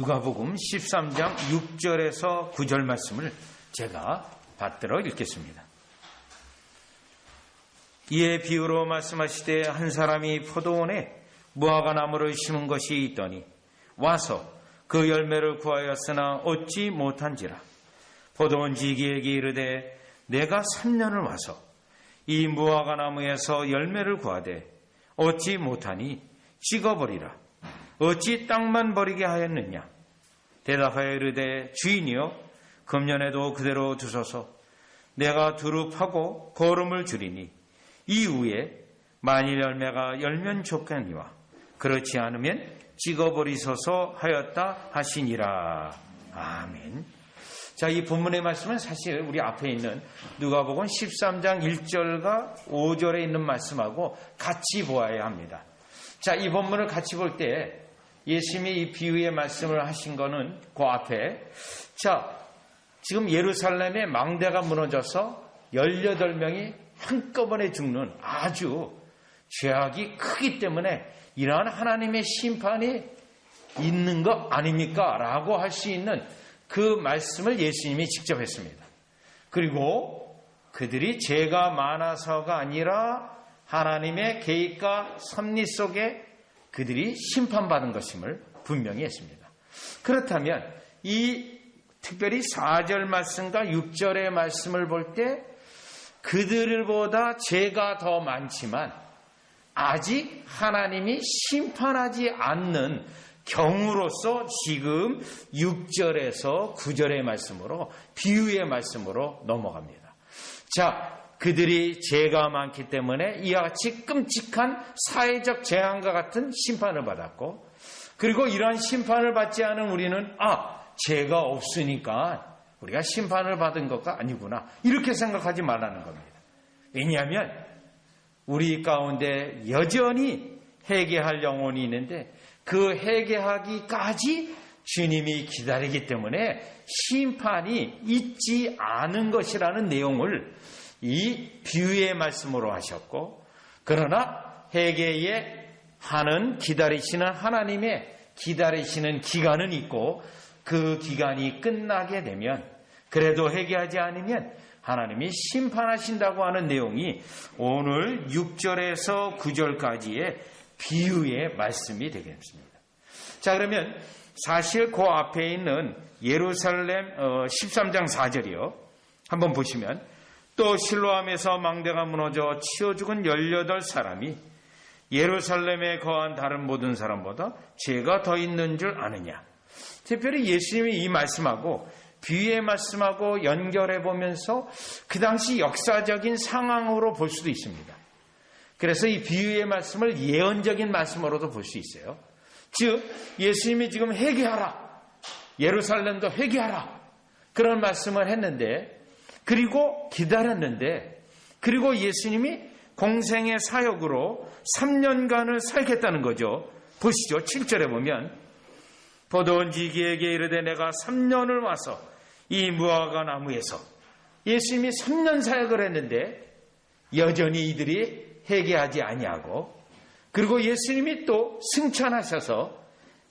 누가복음 13장 6절에서 9절 말씀을 제가 받들어 읽겠습니다. 이에 비유로 말씀하시되 한 사람이 포도원에 무화과 나무를 심은 것이 있더니 와서 그 열매를 구하였으나 얻지 못한지라. 포도원 지기에게 이르되 내가 3년을 와서 이 무화과 나무에서 열매를 구하되 얻지 못하니 찍어버리라. 어찌 땅만 버리게 하였느냐? 대답하여 이르되 주인이여 금년에도 그대로 두소서. 내가 두릅하고 거름을 줄이니 이후에 만일 열매가 열면 좋겠니와 그렇지 않으면 찍어버리소서 하였다 하시니라. 아멘. 자, 이 본문의 말씀은 사실 우리 앞에 있는 누가복음 13장 1절과 5절에 있는 말씀하고 같이 보아야 합니다. 자, 이 본문을 같이 볼 때 예수님이 이 비유의 말씀을 하신 거는 그 앞에, 자, 지금 예루살렘에 망대가 무너져서 18명이 한꺼번에 죽는 아주 죄악이 크기 때문에 이러한 하나님의 심판이 있는 거 아닙니까? 라고 할 수 있는 그 말씀을 예수님이 직접 했습니다. 그리고 그들이 죄가 많아서가 아니라 하나님의 계획과 섭리 속에 그들이 심판받은 것임을 분명히 했습니다. 그렇다면 이 특별히 4절 말씀과 6절의 말씀을 볼 때 그들보다 죄가 더 많지만 아직 하나님이 심판하지 않는 경우로서 지금 6절에서 9절의 말씀으로 비유의 말씀으로 넘어갑니다. 자, 그들이 죄가 많기 때문에 이와 같이 끔찍한 사회적 재앙과 같은 심판을 받았고, 그리고 이러한 심판을 받지 않은 우리는 죄가 없으니까 우리가 심판을 받은 것가 아니구나 이렇게 생각하지 말라는 겁니다. 왜냐하면 우리 가운데 여전히 회개할 영혼이 있는데 그 회개하기까지 주님이 기다리기 때문에 심판이 있지 않은 것이라는 내용을 이 비유의 말씀으로 하셨고, 그러나 회개에 하는 기다리시는 하나님의 기다리시는 기간은 있고 그 기간이 끝나게 되면 그래도 회개하지 않으면 하나님이 심판하신다고 하는 내용이 오늘 6절에서 9절까지의 비유의 말씀이 되겠습니다. 자, 그러면 사실 그 앞에 있는 예루살렘 13장 4절이요. 한번 보시면 또 실로암에서 망대가 무너져 치어 죽은 18사람이 예루살렘에 거한 다른 모든 사람보다 죄가 더 있는 줄 아느냐. 특별히 예수님이 이 말씀하고 비유의 말씀하고 연결해 보면서 그 당시 역사적인 상황으로 볼 수도 있습니다. 그래서 이 비유의 말씀을 예언적인 말씀으로도 볼 수 있어요. 즉 예수님이 지금 회개하라, 예루살렘도 회개하라 그런 말씀을 했는데, 그리고 기다렸는데, 그리고 예수님이 공생의 사역으로 3년간을 살겠다는 거죠. 보시죠. 7절에 보면 포도원 지기에게 이르되 내가 3년을 와서 이 무화과 나무에서, 예수님이 3년 사역을 했는데 여전히 이들이 회개하지 아니하고, 그리고 예수님이 또 승천하셔서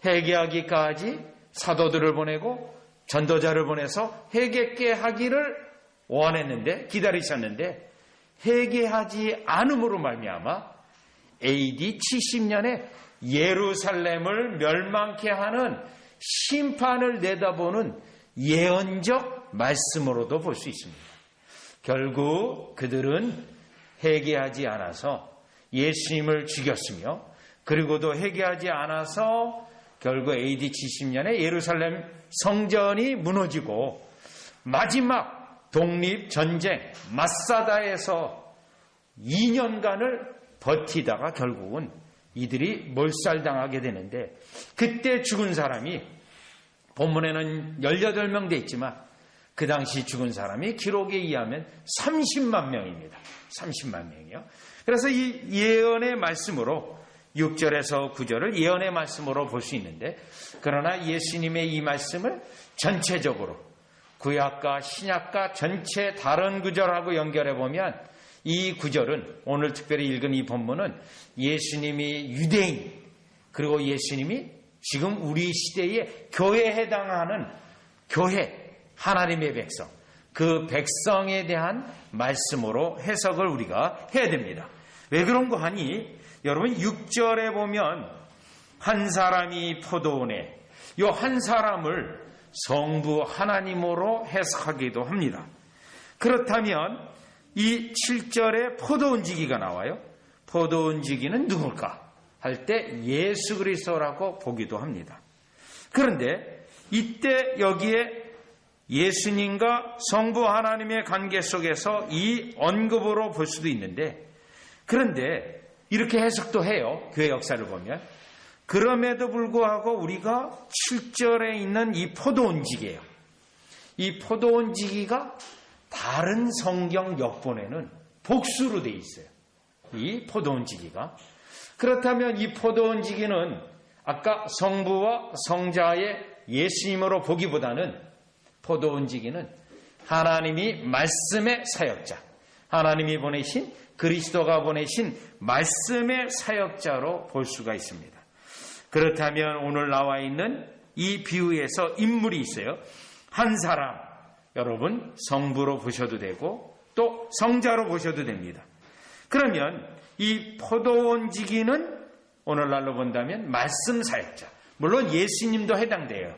회개하기까지 사도들을 보내고 전도자를 보내서 회개케 하기를 원했는데, 기다리셨는데 회개하지 않음으로 말미암아 AD 70년에 예루살렘을 멸망케 하는 심판을 내다보는 예언적 말씀으로도 볼 수 있습니다. 결국 그들은 회개하지 않아서 예수님을 죽였으며, 그리고도 회개하지 않아서 결국 AD 70년에 예루살렘 성전이 무너지고 마지막 독립전쟁 마사다에서 2년간을 버티다가 결국은 이들이 몰살당하게 되는데, 그때 죽은 사람이 본문에는 18명 돼 있지만 그 당시 죽은 사람이 기록에 의하면 30만 명입니다. 30만 명이요. 그래서 이 예언의 말씀으로 6절에서 9절을 예언의 말씀으로 볼 수 있는데, 그러나 예수님의 이 말씀을 전체적으로 구약과 신약과 전체 다른 구절하고 연결해 보면 이 구절은, 오늘 특별히 읽은 이 본문은 예수님이 유대인, 그리고 예수님이 지금 우리 시대의 교회에 해당하는 교회, 하나님의 백성, 그 백성에 대한 말씀으로 해석을 우리가 해야 됩니다. 왜 그런 거 하니? 여러분 6절에 보면 한 사람이 포도원에, 이 한 사람을 성부 하나님으로 해석하기도 합니다. 그렇다면 이 7절에 포도원지기가 나와요. 포도원지기는 누굴까? 할 때 예수 그리스도라고 보기도 합니다. 그런데 이때 여기에 예수님과 성부 하나님의 관계 속에서 이 언급으로 볼 수도 있는데, 그런데 이렇게 해석도 해요. 교회 역사를 보면. 그럼에도 불구하고 우리가 7절에 있는 이 포도원지기예요. 이 포도원지기가 다른 성경 역본에는 복수로 돼 있어요. 이 포도원지기가. 그렇다면 이 포도원지기는 아까 성부와 성자의 예수님으로 보기보다는 포도원지기는 하나님이 말씀의 사역자, 하나님이 보내신 그리스도가 보내신 말씀의 사역자로 볼 수가 있습니다. 그렇다면 오늘 나와 있는 이 비유에서 인물이 있어요. 한 사람, 여러분 성부로 보셔도 되고 또 성자로 보셔도 됩니다. 그러면 이 포도원지기는 오늘날로 본다면 말씀 사역자, 물론 예수님도 해당돼요.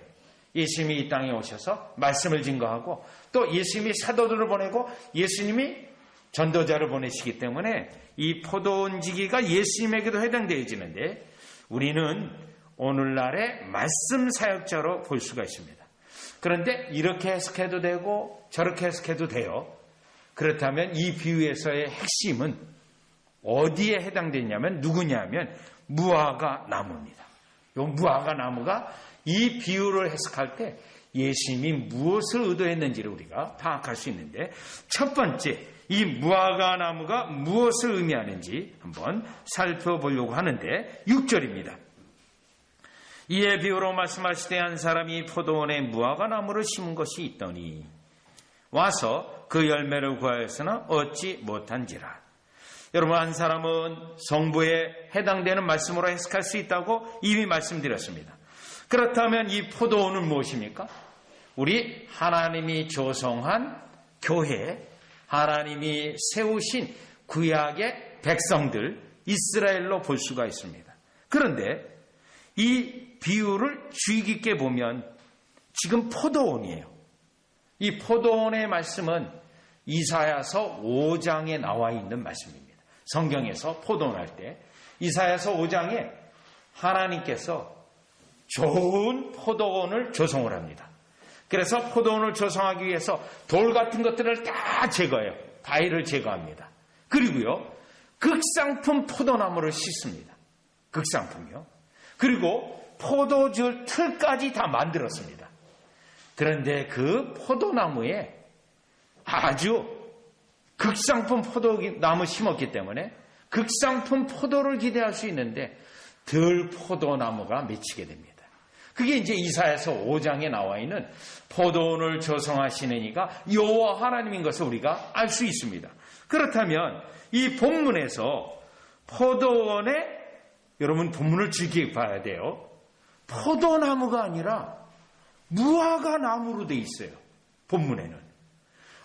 예수님이 이 땅에 오셔서 말씀을 증거하고 또 예수님이 사도들을 보내고 예수님이 전도자를 보내시기 때문에 이 포도원지기가 예수님에게도 해당되어지는데, 우리는 오늘날의 말씀 사역자로 볼 수가 있습니다. 그런데 이렇게 해석해도 되고 저렇게 해석해도 돼요. 그렇다면 이 비유에서의 핵심은 어디에 해당되냐면 누구냐면 무화과 나무입니다. 이 무화과 나무가 이 비유를 해석할 때 예수님이 무엇을 의도했는지를 우리가 파악할 수 있는데, 첫 번째 이 무화과 나무가 무엇을 의미하는지 한번 살펴보려고 하는데 6절입니다. 이에 비유로 말씀하시되 한 사람이 포도원에 무화과 나무를 심은 것이 있더니 와서 그 열매를 구하였으나 얻지 못한지라. 여러분, 한 사람은 성부에 해당되는 말씀으로 해석할 수 있다고 이미 말씀드렸습니다. 그렇다면 이 포도원은 무엇입니까? 우리 하나님이 조성한 교회, 하나님이 세우신 구약의 백성들, 이스라엘로 볼 수가 있습니다. 그런데 이 비유를 주의 깊게 보면 지금 포도원이에요. 이 포도원의 말씀은 이사야서 5장에 나와 있는 말씀입니다. 성경에서 포도원할 때 이사야서 5장에 하나님께서 좋은 포도원을 조성을 합니다. 그래서 포도원을 조성하기 위해서 돌 같은 것들을 다 제거해요. 바위를 제거합니다. 그리고요, 극상품 포도나무를 씻습니다. 극상품이요. 그리고 포도주 틀까지 다 만들었습니다. 그런데 그 포도나무에 아주 극상품 포도나무 심었기 때문에 극상품 포도를 기대할 수 있는데 덜 포도나무가 맺히게 됩니다. 그게 이제 이사야서 5장에 나와 있는 포도원을 조성하시는 이가 여호와 하나님인 것을 우리가 알 수 있습니다. 그렇다면 이 본문에서 포도원에, 여러분 본문을 즐기게 봐야 돼요. 포도나무가 아니라 무화과 나무로 돼 있어요. 본문에는.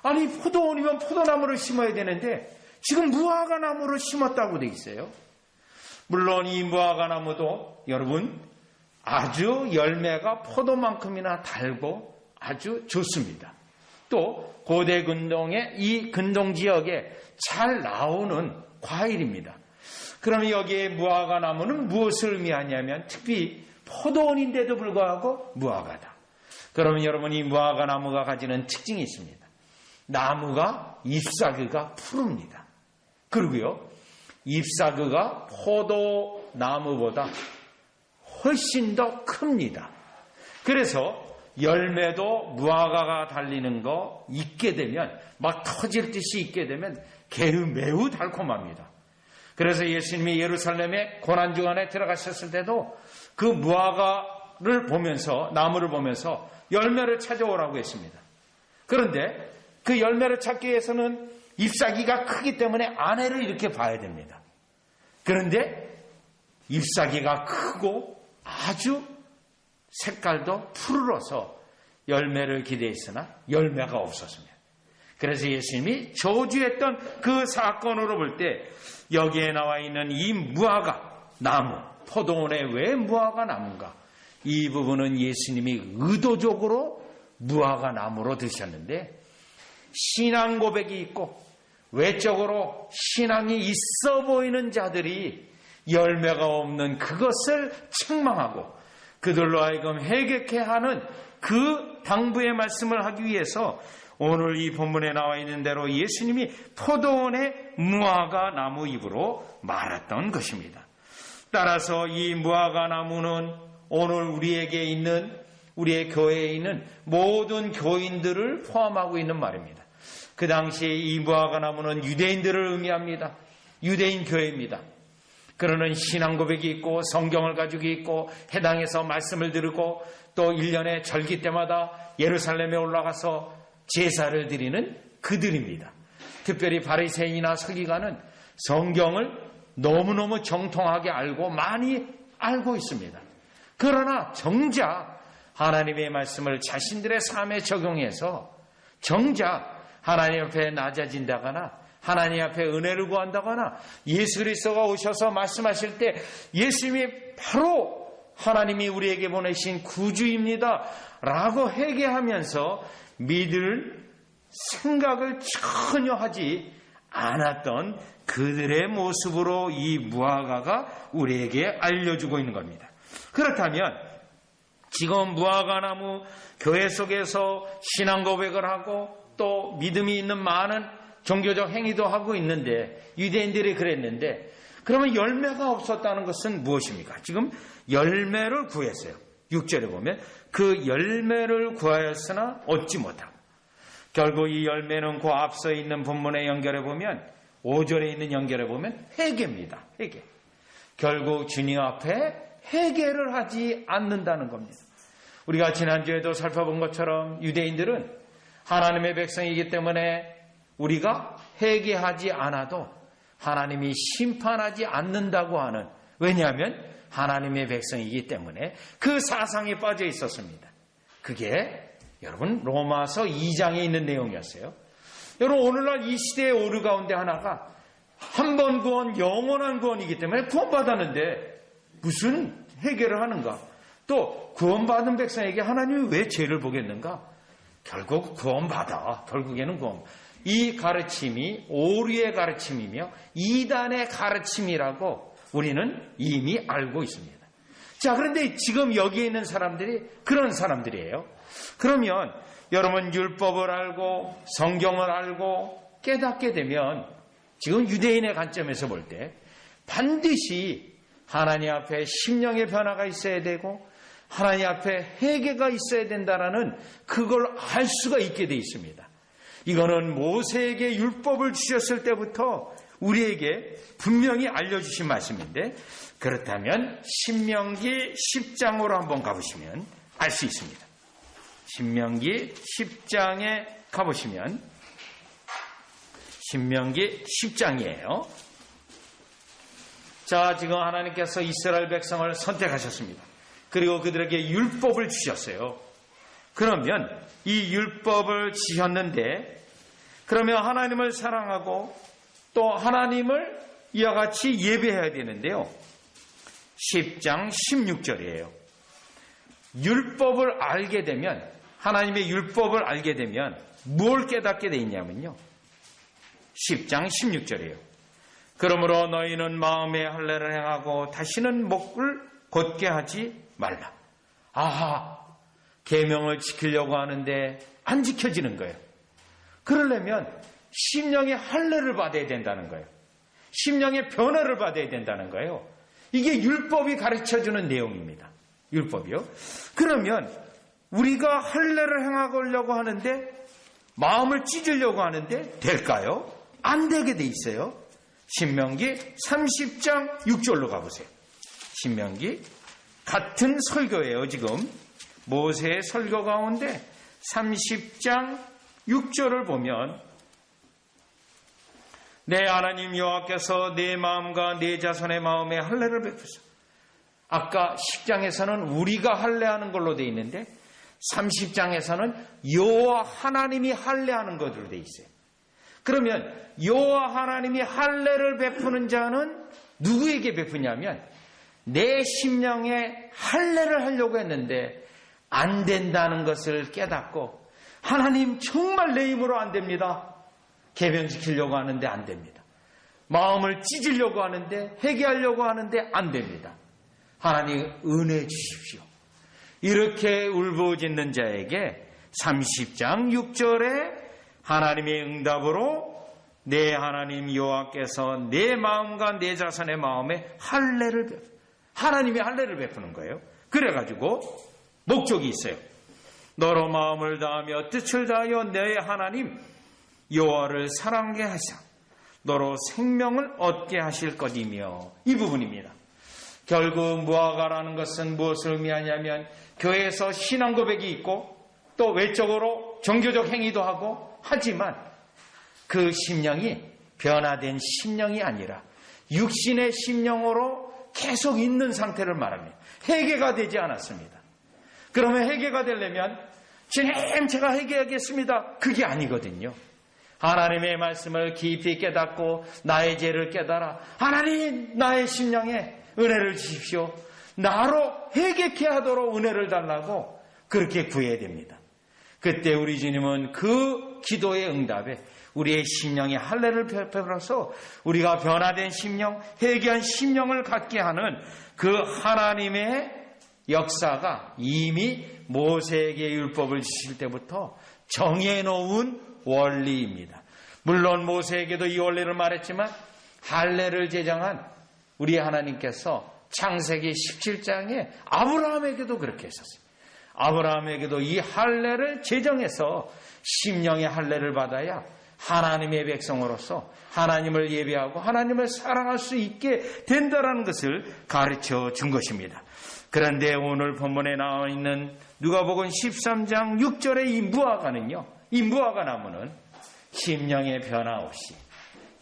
아니, 포도원이면 포도나무를 심어야 되는데 지금 무화과 나무를 심었다고 돼 있어요. 물론 이 무화과 나무도 여러분 아주 열매가 포도만큼이나 달고 아주 좋습니다. 또 고대 근동의 이 근동 지역에 잘 나오는 과일입니다. 그러면 여기에 무화과 나무는 무엇을 의미하냐면 특히 포도원인데도 불구하고 무화과다. 그러면 여러분, 이 무화과 나무가 가지는 특징이 있습니다. 나무가 잎사귀가 푸릅니다. 그리고요, 잎사귀가 포도나무보다 훨씬 더 큽니다. 그래서 열매도 무화과가 달리는 거 익게 되면 막 터질 듯이 익게 되면 매우 달콤합니다. 그래서 예수님이 예루살렘에 고난주간에 들어가셨을 때도 그 무화과를 보면서, 나무를 보면서 열매를 찾아오라고 했습니다. 그런데 그 열매를 찾기 위해서는 잎사귀가 크기 때문에 안에를 이렇게 봐야 됩니다. 그런데 잎사귀가 크고 아주 색깔도 푸르러서 열매를 기대했으나 열매가 없었습니다. 그래서 예수님이 저주했던 그 사건으로 볼 때 여기에 나와 있는 이 무화과 나무, 포도원에 왜 무화과 나무인가? 이 부분은 예수님이 의도적으로 무화과 나무로 드셨는데 신앙 고백이 있고 외적으로 신앙이 있어 보이는 자들이 열매가 없는 그것을 책망하고 그들로 하여금 회개케 하는 그 당부의 말씀을 하기 위해서 오늘 이 본문에 나와 있는 대로 예수님이 포도원의 무화과 나무 잎으로 말했던 것입니다. 따라서 이 무화과 나무는 오늘 우리에게 있는 우리의 교회에 있는 모든 교인들을 포함하고 있는 말입니다. 그 당시에 이 무화과 나무는 유대인들을 의미합니다. 유대인 교회입니다. 그러는 신앙 고백이 있고 성경을 가지고 있고 해당에서 말씀을 들고 또 1년에 절기 때마다 예루살렘에 올라가서 제사를 드리는 그들입니다. 특별히 바리새인이나 서기관은 성경을 너무너무 정통하게 알고 많이 알고 있습니다. 그러나 정작 하나님의 말씀을 자신들의 삶에 적용해서 정작 하나님 앞에 낮아진다거나 하나님 앞에 은혜를 구한다거나 예수 그리스도가 오셔서 말씀하실 때 예수님이 바로 하나님이 우리에게 보내신 구주입니다 라고 회개하면서 믿을 생각을 전혀 하지 않았던 그들의 모습으로 이 무화과가 우리에게 알려주고 있는 겁니다. 그렇다면 지금 무화과나무 교회 속에서 신앙 고백을 하고 또 믿음이 있는 많은 종교적 행위도 하고 있는데 유대인들이 그랬는데 그러면 열매가 없었다는 것은 무엇입니까? 지금 열매를 구했어요. 6절에 보면 그 열매를 구하였으나 얻지 못하고 결국 이 열매는 그 앞서 있는 본문에 연결해 보면 5절에 있는 연결해 보면 회개입니다. 회개. 결국 주님 앞에 회개를 하지 않는다는 겁니다. 우리가 지난주에도 살펴본 것처럼 유대인들은 하나님의 백성이기 때문에 우리가 회개하지 않아도 하나님이 심판하지 않는다고 하는 왜냐하면 하나님의 백성이기 때문에 그 사상에 빠져 있었습니다. 그게 여러분 로마서 2장에 있는 내용이었어요. 여러분 오늘날 이 시대의 오류 가운데 하나가 한 번 구원 영원한 구원이기 때문에 구원받았는데 무슨 회개를 하는가? 또 구원받은 백성에게 하나님이 왜 죄를 보겠는가? 결국 구원받아. 결국에는 구원. 이 가르침이 오류의 가르침이며 이단의 가르침이라고 우리는 이미 알고 있습니다. 자, 그런데 지금 여기에 있는 사람들이 그런 사람들이에요. 그러면 여러분 율법을 알고 성경을 알고 깨닫게 되면 지금 유대인의 관점에서 볼 때 반드시 하나님 앞에 심령의 변화가 있어야 되고 하나님 앞에 회개가 있어야 된다라는 그걸 알 수가 있게 되어 있습니다. 이거는 모세에게 율법을 주셨을 때부터 우리에게 분명히 알려주신 말씀인데 그렇다면 신명기 10장으로 한번 가보시면 알 수 있습니다. 신명기 10장에 가보시면 신명기 10장이에요. 자, 지금 하나님께서 이스라엘 백성을 선택하셨습니다. 그리고 그들에게 율법을 주셨어요. 그러면 이 율법을 주셨는데 그러면 하나님을 사랑하고 또 하나님을 이와 같이 예배해야 되는데요. 10장 16절이에요. 율법을 알게 되면 하나님의 율법을 알게 되면 뭘 깨닫게 돼 있냐면요. 10장 16절이에요. 그러므로 너희는 마음의 할례를 행하고 다시는 목을 곧게 하지 말라. 아하, 계명을 지키려고 하는데 안 지켜지는 거예요. 그러려면 심령의 할례를 받아야 된다는 거예요. 심령의 변화를 받아야 된다는 거예요. 이게 율법이 가르쳐주는 내용입니다. 율법이요. 그러면 우리가 할례를 행하려고 하는데 마음을 찢으려고 하는데 될까요? 안 되게 돼 있어요. 신명기 30장 6절로 가보세요. 신명기 같은 설교예요. 지금 모세의 설교 가운데 30장 6절을 보면 내 하나님 여호와께서 내 마음과 내 자손의 마음에 할례를 베푸사 아까 10장에서는 우리가 할례하는 걸로 되어 있는데 30장에서는 여호와 하나님이 할례하는 것으로 되어 있어요. 그러면 여호와 하나님이 할례를 베푸는 자는 누구에게 베푸냐면 내 심령에 할례를 하려고 했는데 안 된다는 것을 깨닫고 하나님 정말 내 힘으로 안 됩니다. 개변시키려고 하는데 안 됩니다. 마음을 찢으려고 하는데 회개하려고 하는데 안 됩니다. 하나님 은혜 주십시오. 이렇게 울부짖는 자에게 30장 6절에 하나님의 응답으로 내 하나님 여호와께서 내 마음과 내 자손의 마음에 하나님의 할례를 베푸는 거예요. 그래가지고 목적이 있어요. 너로 마음을 다하며 뜻을 다하여 내 하나님 여호와를 사랑하게 하사 너로 생명을 얻게 하실 것이며, 이 부분입니다. 결국 무화과라는 것은 무엇을 의미하냐면 교회에서 신앙 고백이 있고 또 외적으로 종교적 행위도 하고 하지만 그 심령이 변화된 심령이 아니라 육신의 심령으로 계속 있는 상태를 말합니다. 회개가 되지 않았습니다. 그러면 회개가 되려면 주님 제가 회개하겠습니다. 그게 아니거든요. 하나님의 말씀을 깊이 깨닫고 나의 죄를 깨달아 하나님 나의 심령에 은혜를 주십시오. 나로 회개케 하도록 은혜를 달라고 그렇게 구해야 됩니다. 그때 우리 주님은 그 기도의 응답에 우리의 심령에 할례를 베풀어서 우리가 변화된 심령, 회개한 심령을 갖게 하는 그 하나님의 역사가 이미 모세에게 율법을 주실 때부터 정해놓은 원리입니다. 물론 모세에게도 이 원리를 말했지만 할례를 제정한 우리 하나님께서 창세기 17장에 아브라함에게도 그렇게 했었어요. 아브라함에게도 이 할례를 제정해서 심령의 할례를 받아야 하나님의 백성으로서 하나님을 예배하고 하나님을 사랑할 수 있게 된다는 것을 가르쳐 준 것입니다. 그런데 오늘 본문에 나와 있는 누가복음 13장 6절의 이 무화과는요, 이 무화과 나무는 심령의 변화 없이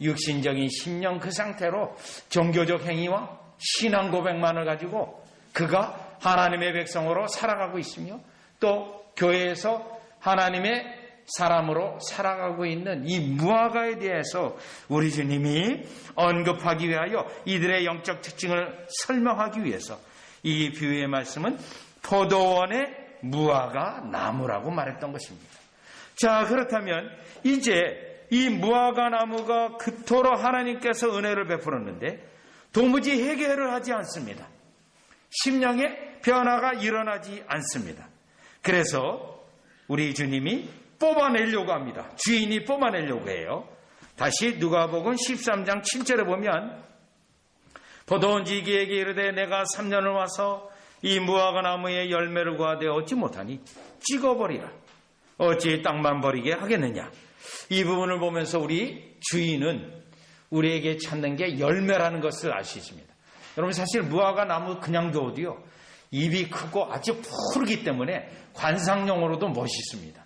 육신적인 심령 그 상태로 종교적 행위와 신앙 고백만을 가지고 그가 하나님의 백성으로 살아가고 있으며 또 교회에서 하나님의 사람으로 살아가고 있는 이 무화과에 대해서 우리 주님이 언급하기 위하여 이들의 영적 특징을 설명하기 위해서 이 비유의 말씀은 포도원의 무화과 나무라고 말했던 것입니다. 자, 그렇다면 이제 이 무화과 나무가 그토록 하나님께서 은혜를 베풀었는데 도무지 해결을 하지 않습니다. 심령의 변화가 일어나지 않습니다. 그래서 우리 주님이 뽑아내려고 합니다. 주인이 뽑아내려고 해요. 다시 누가복음 13장 7절에 보면 포도원 지기에게 이르되 내가 3년을 와서 이 무화과 나무의 열매를 구하되 얻지 못하니 찍어버리라. 어찌 땅만 버리게 하겠느냐. 이 부분을 보면서 우리 주인은 우리에게 찾는 게 열매라는 것을 알 수 있습니다. 여러분 사실 무화과 나무 그냥 둬도요 잎이 크고 아주 푸르기 때문에 관상용으로도 멋있습니다.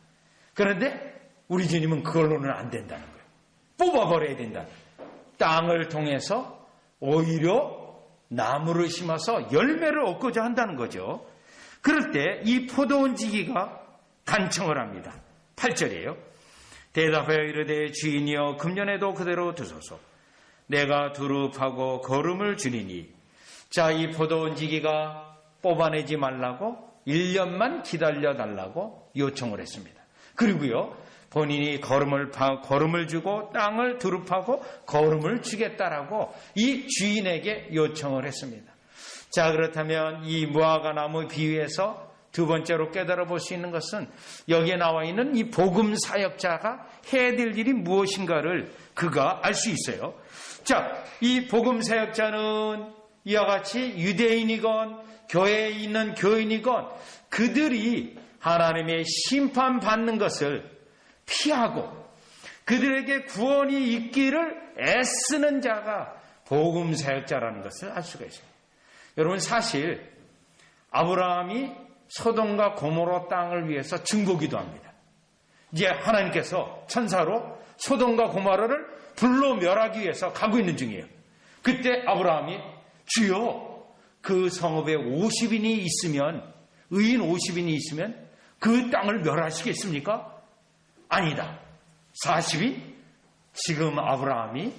그런데 우리 주님은 그걸로는 안 된다는 거예요. 뽑아버려야 된다. 땅을 통해서 오히려 나무를 심어서 열매를 얻고자 한다는 거죠. 그럴 때 이 포도원 지기가 간청을 합니다. 8절이에요. 대답하여 이르되 주인이여 금년에도 그대로 두소서. 내가 두릅하고 거름을 주리니. 자, 이 포도원 지기가 뽑아내지 말라고 1년만 기다려달라고 요청을 했습니다. 그리고요 본인이 거름을 주고 땅을 두릅하고 거름을 주겠다라고 이 주인에게 요청을 했습니다. 자, 그렇다면 이 무화과 나무 비유에서 두 번째로 깨달아 볼 수 있는 것은 여기에 나와 있는 이 복음 사역자가 해야 될 일이 무엇인가를 그가 알 수 있어요. 자, 이 복음 사역자는 이와 같이 유대인이건 교회에 있는 교인이건 그들이 하나님의 심판받는 것을 피하고 그들에게 구원이 있기를 애쓰는 자가 복음 사역자라는 것을 알 수가 있어요. 여러분 사실 아브라함이 소돔과 고모라 땅을 위해서 증거기도 합니다. 이제 하나님께서 천사로 소돔과 고모라를 불러 멸하기 위해서 가고 있는 중이에요. 그때 아브라함이 주여 그 성읍에 50인이 있으면, 의인 50인이 있으면 그 땅을 멸하시겠습니까? 아니다. 40인? 지금 아브라함이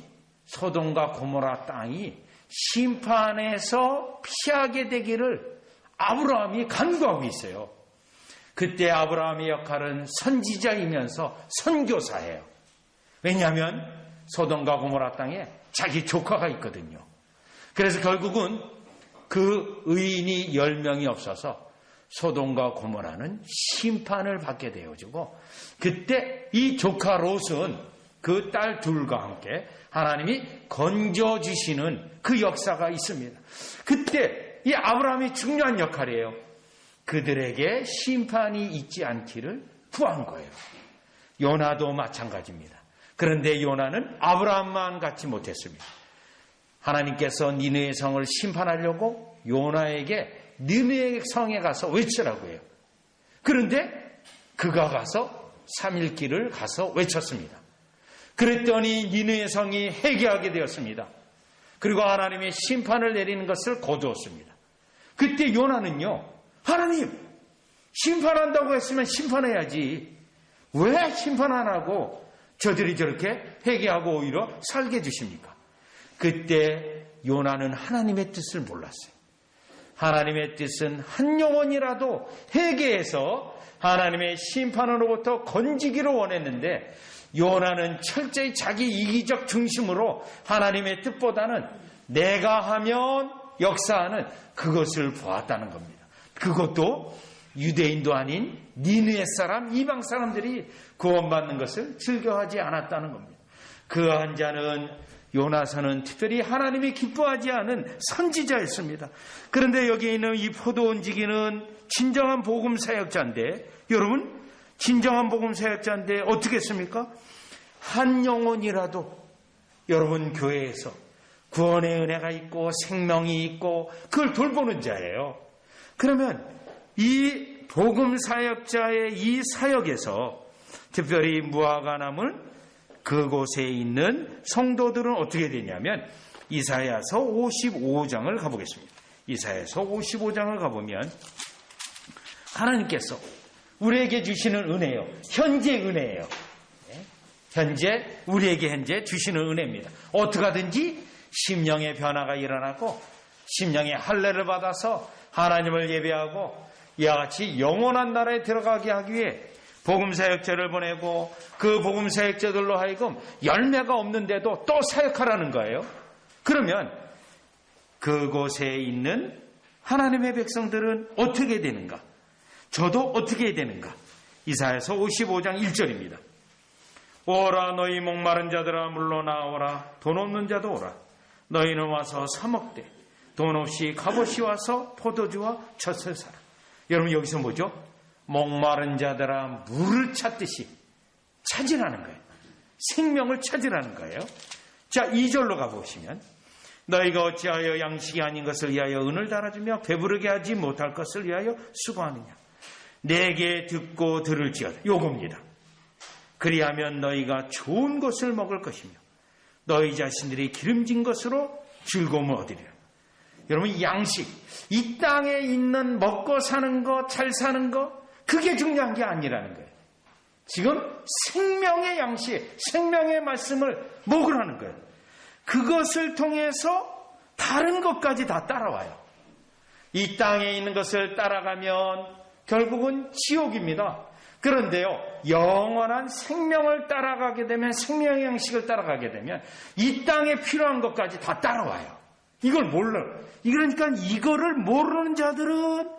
소돔과 고모라 땅이 심판에서 피하게 되기를 아브라함이 간구하고 있어요. 그때 아브라함의 역할은 선지자이면서 선교사예요. 왜냐하면 소돔과 고모라 땅에 자기 조카가 있거든요. 그래서 결국은 그 의인이 10명이 없어서 소돔과 고모라는 심판을 받게 되어지고, 그때 이 조카 롯은 그 딸 둘과 함께 하나님이 건져주시는 그 역사가 있습니다. 그때 이 아브라함이 중요한 역할이에요. 그들에게 심판이 있지 않기를 구한 거예요. 요나도 마찬가지입니다. 그런데 요나는 아브라함만 갖지 못했습니다. 하나님께서 니느웨 성을 심판하려고 요나에게 니느웨 성에 가서 외치라고 해요. 그런데 그가 가서 3일 길을 가서 외쳤습니다. 그랬더니 니느웨 성이 회개하게 되었습니다. 그리고 하나님의 심판을 내리는 것을 거두었습니다. 그때 요나는요, 하나님 심판한다고 했으면 심판해야지, 왜 심판 안 하고 저들이 저렇게 회개하고 오히려 살게 해주십니까? 그때 요나는 하나님의 뜻을 몰랐어요. 하나님의 뜻은 한 영혼이라도 회개해서 하나님의 심판으로부터 건지기를 원했는데, 요나는 철저히 자기 이기적 중심으로 하나님의 뜻보다는 내가 하면 역사하는 그것을 보았다는 겁니다. 그것도 유대인도 아닌 니느웨 사람, 이방 사람들이 구원받는 것을 즐겨하지 않았다는 겁니다. 그 한 자는, 요나서는 특별히 하나님이 기뻐하지 않은 선지자였습니다. 그런데 여기 있는 이 포도원지기는 진정한 복음 사역자인데, 여러분, 진정한 복음 사역자인데 어떻게 했습니까? 한 영혼이라도 여러분 교회에서 구원의 은혜가 있고 생명이 있고 그걸 돌보는 자예요. 그러면 이 복음 사역자의 이 사역에서 특별히 무화과 나물 그곳에 있는 성도들은 어떻게 되냐면, 이사야서 55장을 가보겠습니다. 이사야서 55장을 가보면 하나님께서 우리에게 주시는 은혜요, 현재 은혜예요. 현재 우리에게 현재 주시는 은혜입니다. 어떻게 하든지 심령의 변화가 일어나고 심령의 할례를 받아서 하나님을 예배하고 이와 같이 영원한 나라에 들어가게 하기 위해 복음 사역자를 보내고, 그 복음 사역자들로 하여금 열매가 없는데도 또 사역하라는 거예요. 그러면 그곳에 있는 하나님의 백성들은 어떻게 되는가? 저도 어떻게 되는가? 이사야서 55장 1절입니다. 오라 너희 목마른 자들아 물러나오라, 돈 없는 자도 오라. 너희는 와서 사 먹되 돈 없이 값없이 와서 포도주와 젖을 사라. 여러분, 여기서 뭐죠? 목마른 자들아 물을 찾듯이 찾으라는 거예요. 생명을 찾으라는 거예요. 자, 2절로 가보시면, 너희가 어찌하여 양식이 아닌 것을 위하여 은을 달아주며 배부르게 하지 못할 것을 위하여 수고하느냐. 내게 듣고 들을지어다. 요겁니다. 그리하면 너희가 좋은 것을 먹을 것이며 너희 자신들이 기름진 것으로 즐거움을 얻으리라. 여러분, 양식, 이 땅에 있는 먹고 사는 거, 잘 사는 거, 그게 중요한 게 아니라는 거예요. 지금 생명의 양식, 생명의 말씀을 먹으라는 거예요. 그것을 통해서 다른 것까지 다 따라와요. 이 땅에 있는 것을 따라가면 결국은 지옥입니다. 그런데요, 영원한 생명을 따라가게 되면, 생명의 양식을 따라가게 되면 이 땅에 필요한 것까지 다 따라와요. 이걸 몰라. 그러니까 이거를 모르는 자들은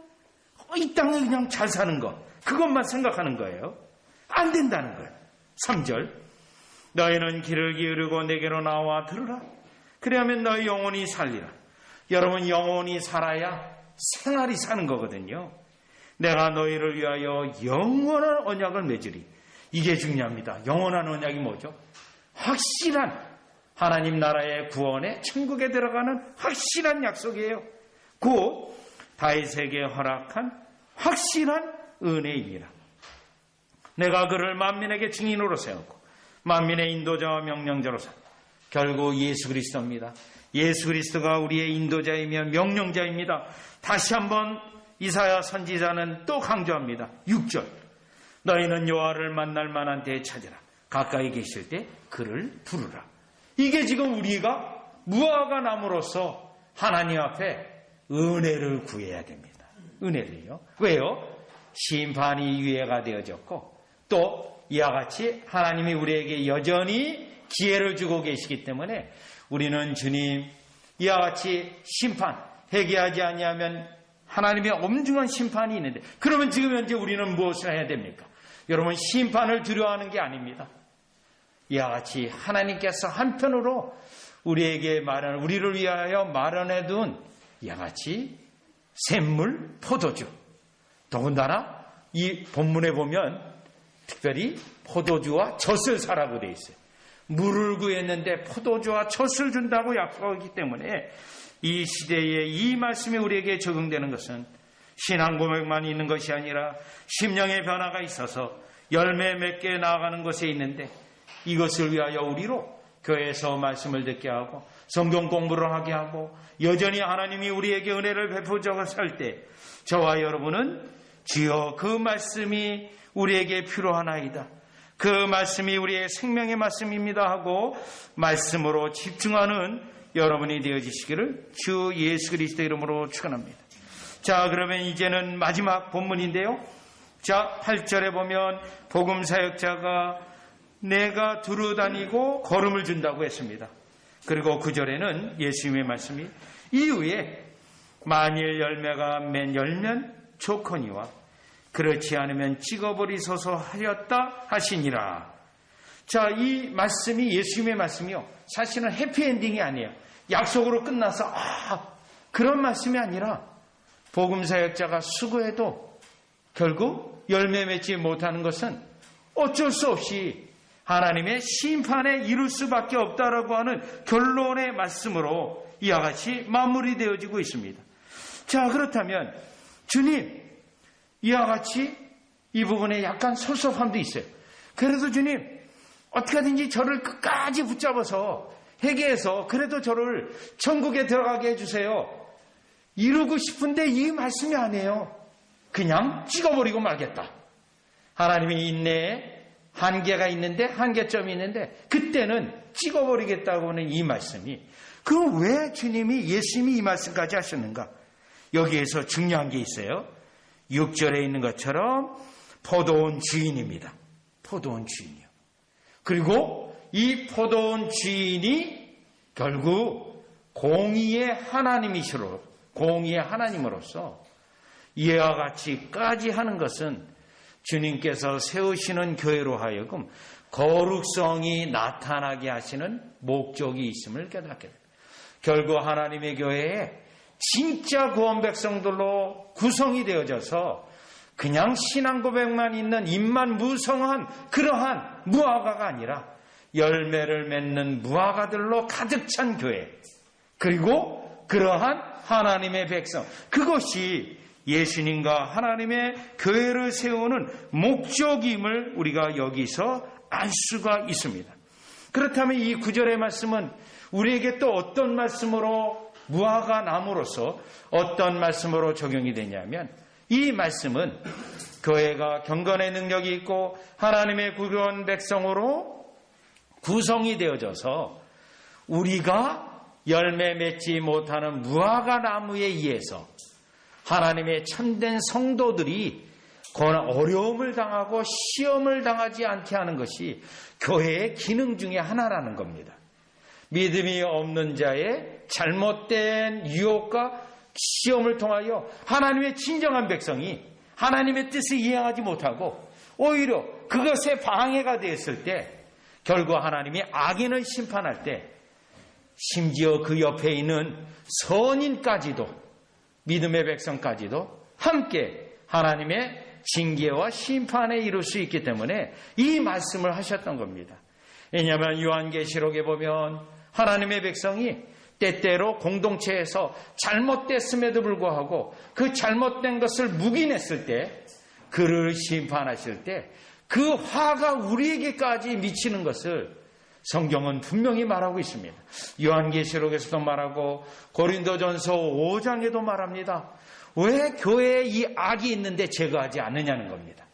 이 땅에 그냥 잘 사는 것, 그것만 생각하는 거예요. 안 된다는 거예요. 3절. 너희는 귀를 기울이고 내게로 나와 들으라. 그래야면 너희 영혼이 살리라. 여러분, 영혼이 살아야 생활이 사는 거거든요. 내가 너희를 위하여 영원한 언약을 맺으리. 이게 중요합니다. 영원한 언약이 뭐죠? 확실한 하나님 나라의 구원에 천국에 들어가는 확실한 약속이에요. 곧 다윗에게 허락한 확실한 은혜이니라. 내가 그를 만민에게 증인으로 세웠고 만민의 인도자와 명령자로 삼. 결국 예수 그리스도입니다. 예수 그리스도가 우리의 인도자이며 명령자입니다. 다시 한번 이사야 선지자는 또 강조합니다. 6절 너희는 여호와를 만날 만한 때에 찾으라. 가까이 계실 때 그를 부르라. 이게 지금 우리가 무화과 나무로서 하나님 앞에 은혜를 구해야 됩니다. 은혜를요. 왜요? 심판이 유예가 되어졌고 또 이와 같이 하나님이 우리에게 여전히 기회를 주고 계시기 때문에 우리는 주님 이와 같이 심판 회개하지 아니하면 하나님의 엄중한 심판이 있는데 그러면 지금 현재 우리는 무엇을 해야 됩니까? 여러분 심판을 두려워하는 게 아닙니다. 이와 같이 하나님께서 한편으로 우리에게 우리를 위하여 마련해둔 이와 같이 샘물, 포도주 더군다나 이 본문에 보면 특별히 포도주와 젖을 사라고 되어 있어요. 물을 구했는데 포도주와 젖을 준다고 약속하기 때문에 이 시대에 이 말씀이 우리에게 적용되는 것은 신앙 고백만 있는 것이 아니라 심령의 변화가 있어서 열매 맺게 나아가는 것에 있는데 이것을 위하여 우리로 교회에서 말씀을 듣게 하고 성경 공부를 하게 하고 여전히 하나님이 우리에게 은혜를 베푸셔서 살 때 저와 여러분은 주여 그 말씀이 우리에게 필요하나이다. 그 말씀이 우리의 생명의 말씀입니다 하고 말씀으로 집중하는 여러분이 되어지시기를 주 예수 그리스도 이름으로 축원합니다. 자, 그러면 이제는 마지막 본문인데요. 자, 8절에 보면 복음 사역자가 내가 두루다니고 걸음을 준다고 했습니다. 그리고 9절에는 예수님의 말씀이 이후에 만일 열매가 열면 좋거니와 그렇지 않으면 찍어버리소서 하였다 하시니라. 자, 이 말씀이 예수님의 말씀이요. 사실은 해피엔딩이 아니에요. 약속으로 끝나서 그런 말씀이 아니라 복음사역자가 수고해도 결국 열매 맺지 못하는 것은 어쩔 수 없이 하나님의 심판에 이룰 수밖에 없다라고 하는 결론의 말씀으로 이와 같이 마무리되어지고 있습니다. 자, 그렇다면 주님 이와 같이 이 부분에 약간 섭섭함도 있어요. 그래도 주님 어떻게 하든지 저를 끝까지 붙잡아서 회개해서 그래도 저를 천국에 들어가게 해주세요. 이루고 싶은데 이 말씀이 아니에요. 그냥 찍어버리고 말겠다. 하나님이 인내에 한계가 있는데 한계점이 있는데 그때는 찍어버리겠다고 하는 이 말씀이 그럼 왜 주님이 예수님이 이 말씀까지 하셨는가? 여기에서 중요한 게 있어요. 6절에 있는 것처럼 포도원 주인입니다. 포도원 주인이요. 그리고 이 포도원 주인이 결국 공의의 하나님으로서 이와 같이까지 하는 것은 주님께서 세우시는 교회로 하여금 거룩성이 나타나게 하시는 목적이 있음을 깨닫게 됩니다. 결국 하나님의 교회에 진짜 구원 백성들로 구성이 되어져서 그냥 신앙 고백만 있는 입만 무성한 그러한 무화과가 아니라 열매를 맺는 무화과들로 가득 찬 교회, 그리고 그러한 하나님의 백성, 그것이 예수님과 하나님의 교회를 세우는 목적임을 우리가 여기서 알 수가 있습니다. 그렇다면 이 9절의 말씀은 우리에게 또 어떤 말씀으로 무화과 나무로서 어떤 말씀으로 적용이 되냐면 이 말씀은 교회가 경건의 능력이 있고 하나님의 구원 백성으로 구성이 되어져서 우리가 열매 맺지 못하는 무화과 나무에 의해서 하나님의 참된 성도들이 어려움을 당하고 시험을 당하지 않게 하는 것이 교회의 기능 중에 하나라는 겁니다. 믿음이 없는 자의 잘못된 유혹과 시험을 통하여 하나님의 진정한 백성이 하나님의 뜻을 이행하지 못하고 오히려 그것에 방해가 되었을 때 결국 하나님이 악인을 심판할 때 심지어 그 옆에 있는 선인까지도 믿음의 백성까지도 함께 하나님의 징계와 심판에 이룰 수 있기 때문에 이 말씀을 하셨던 겁니다. 왜냐하면 요한계시록에 보면 하나님의 백성이 때때로 공동체에서 잘못됐음에도 불구하고 그 잘못된 것을 묵인했을 때 그를 심판하실 때 그 화가 우리에게까지 미치는 것을 성경은 분명히 말하고 있습니다. 요한계시록에서도 말하고 고린도전서 5장에도 말합니다. 왜 교회에 이 악이 있는데 제거하지 않느냐는 겁니다.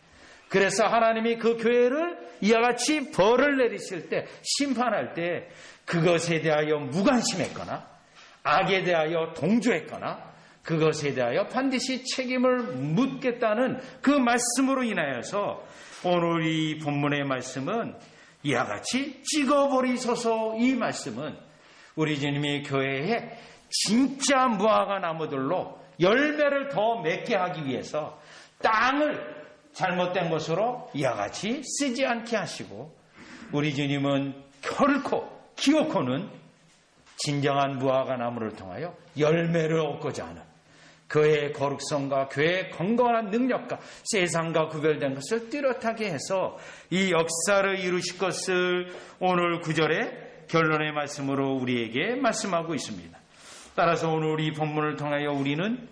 그래서 하나님이 그 교회를 이와 같이 벌을 내리실 때, 심판할 때 그것에 대하여 무관심했거나 악에 대하여 동조했거나 그것에 대하여 반드시 책임을 묻겠다는 그 말씀으로 인하여서 오늘 이 본문의 말씀은 이와 같이 찍어버리소서, 이 말씀은 우리 주님이 교회에 진짜 무화과 나무들로 열매를 더 맺게 하기 위해서 땅을 잘못된 것으로 이와 같이 쓰지 않게 하시고, 우리 주님은 결코 기어코는 진정한 무화과 나무를 통하여 열매를 얻고자 하는 그의 거룩성과 그의 건강한 능력과 세상과 구별된 것을 뚜렷하게 해서 이 역사를 이루실 것을 오늘 9절의 결론의 말씀으로 우리에게 말씀하고 있습니다. 따라서 오늘 이 본문을 통하여 우리는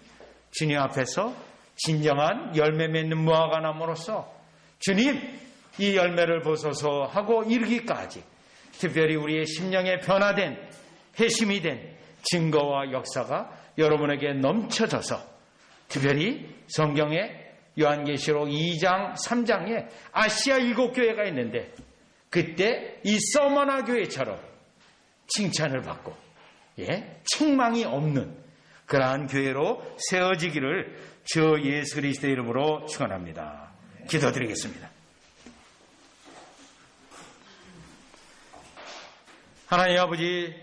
주님 앞에서 진정한 열매 맺는 무화과 나무로서 주님 이 열매를 보소서 하고 이르기까지 특별히 우리의 심령에 변화된 회심이 된 증거와 역사가 여러분에게 넘쳐져서, 특별히 성경의 요한계시록 2장 3장에 아시아 7교회가 있는데 그때 이 서머나 교회처럼 칭찬을 받고 책망이 없는 그러한 교회로 세워지기를 주 예수 그리스도의 이름으로 축원합니다. 기도드리겠습니다. 하나님 아버지,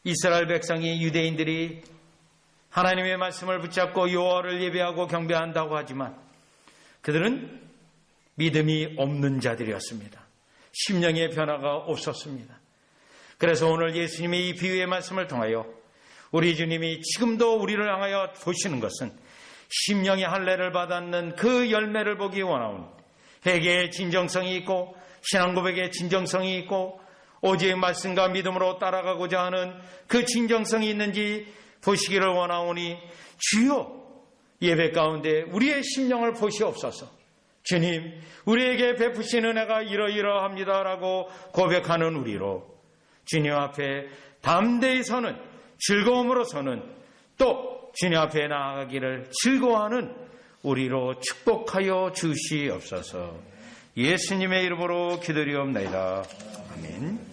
이스라엘 백성이, 유대인들이 하나님의 말씀을 붙잡고 여호와를 예배하고 경배한다고 하지만 그들은 믿음이 없는 자들이었습니다. 심령의 변화가 없었습니다. 그래서 오늘 예수님의 이 비유의 말씀을 통하여 우리 주님이 지금도 우리를 향하여 보시는 것은 심령의 할례를 받았는 그 열매를 보기 원하온 회개의 진정성이 있고 신앙 고백의 진정성이 있고 오직 말씀과 믿음으로 따라가고자 하는 그 진정성이 있는지 보시기를 원하오니 주여 예배 가운데 우리의 심령을 보시옵소서. 주님, 우리에게 베푸신 은혜가 이러이러합니다라고 고백하는 우리로 주님 앞에 담대히 서는, 즐거움으로 서는, 또 주님 앞에 나아가기를 즐거워하는 우리로 축복하여 주시옵소서. 예수님의 이름으로 기도리옵나이다. 아멘.